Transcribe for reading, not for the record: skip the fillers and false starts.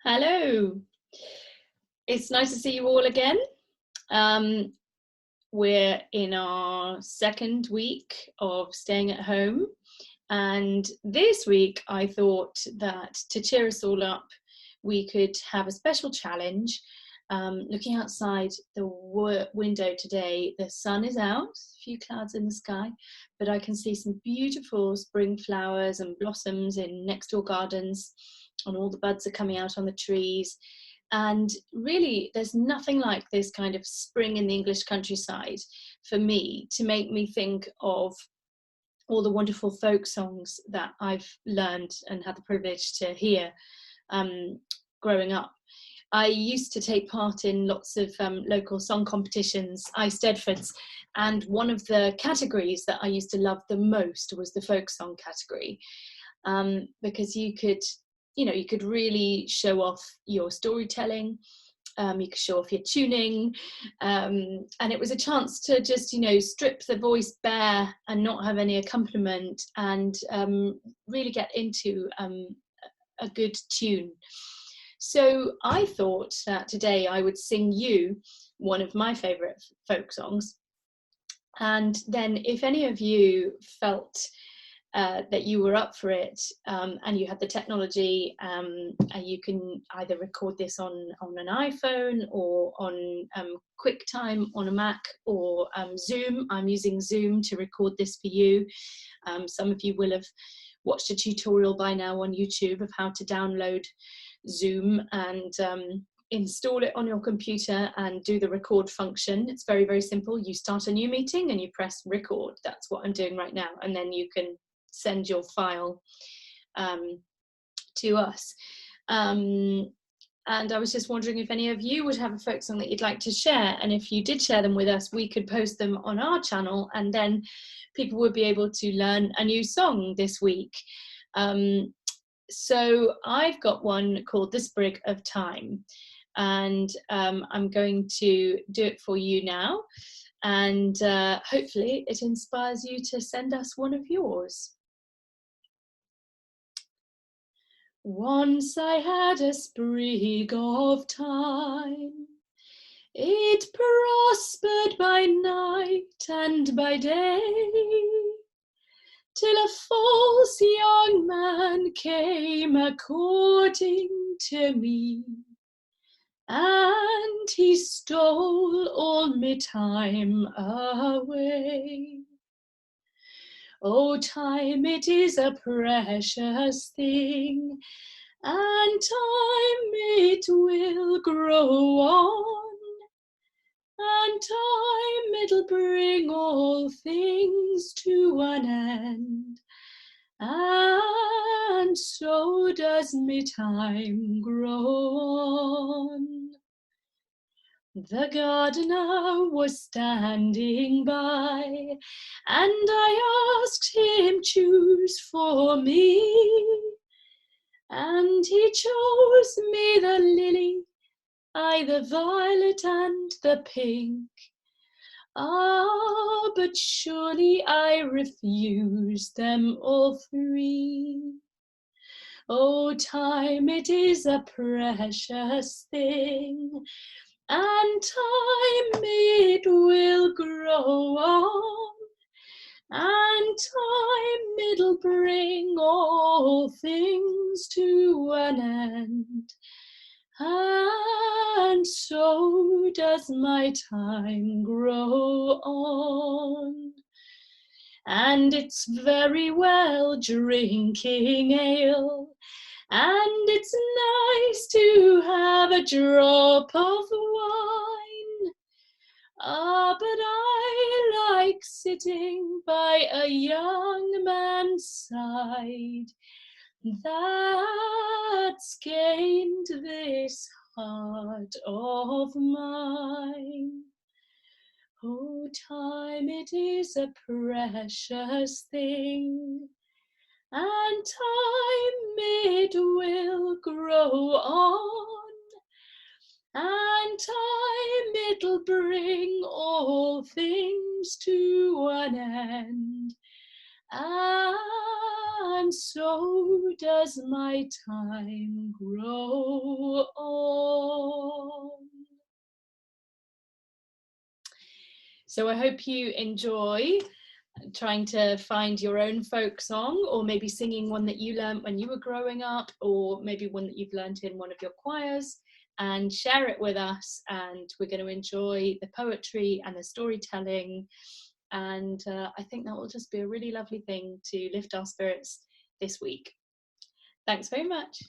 Hello, it's nice to see you all again. We're in our second week of staying at home, and this week I thought that to cheer us all up, we could have a special challenge. Looking outside the window today, the sun is out, a few clouds in the sky, but I can see some beautiful spring flowers and blossoms in next door gardens, and all the buds are coming out on the trees. And really, there's nothing like this kind of spring in the English countryside for me to make me think of all the wonderful folk songs that I've learned and had the privilege to hear growing up. I used to take part in lots of local song competitions, Eisteddfods, and one of the categories that I used to love the most was the folk song category, because you could really show off your storytelling, you could show off your tuning, and it was a chance to just, strip the voice bare and not have any accompaniment, and really get into a good tune. So I thought that today I would sing you one of my favourite folk songs, and then if any of you felt that you were up for it, and you had the technology, and you can either record this on an iPhone or on QuickTime on a Mac, or Zoom. I'm using Zoom to record this for you. Some of you will have watched a tutorial by now on YouTube of how to download Zoom and install it on your computer and do the record function. It's very, very simple. You start a new meeting and you press record. That's what I'm doing right now, and then you can send your file to us. And I was just wondering if any of you would have a folk song that you'd like to share, and if you did share them with us, we could post them on our channel, and then people would be able to learn a new song this week. So I've got one called The Sprig of Time, and I'm going to do it for you now, and hopefully it inspires you to send us one of yours. Once I had a sprig of time, it prospered by night and by day, till a false young man came a-courting to me, and he stole all me time away. Oh, time, it is a precious thing, and time it will grow on, and time it'll bring all things to an end, and so does me time grow on. The gardener was standing by, and I asked him, choose for me, and he chose me the lily, I the violet and the pink. Ah, but surely I refused them all three. Oh, time, it is a precious thing, and time it will grow on, and time it'll bring all things to an end, and so does my time grow on. And it's very well drinking ale, and it's nice to have a drop of wine. Ah, but I like sitting by a young man's side that's gained this heart of mine. Oh, time, it is a precious thing, and time it will grow on, and time it'll bring all things to an end, and so does my time grow on. So I hope you enjoy trying to find your own folk song, or maybe singing one that you learned when you were growing up, or maybe one that you've learned in one of your choirs, and share it with us. And we're going to enjoy the poetry and the storytelling. And I think that will just be a really lovely thing to lift our spirits this week. Thanks very much.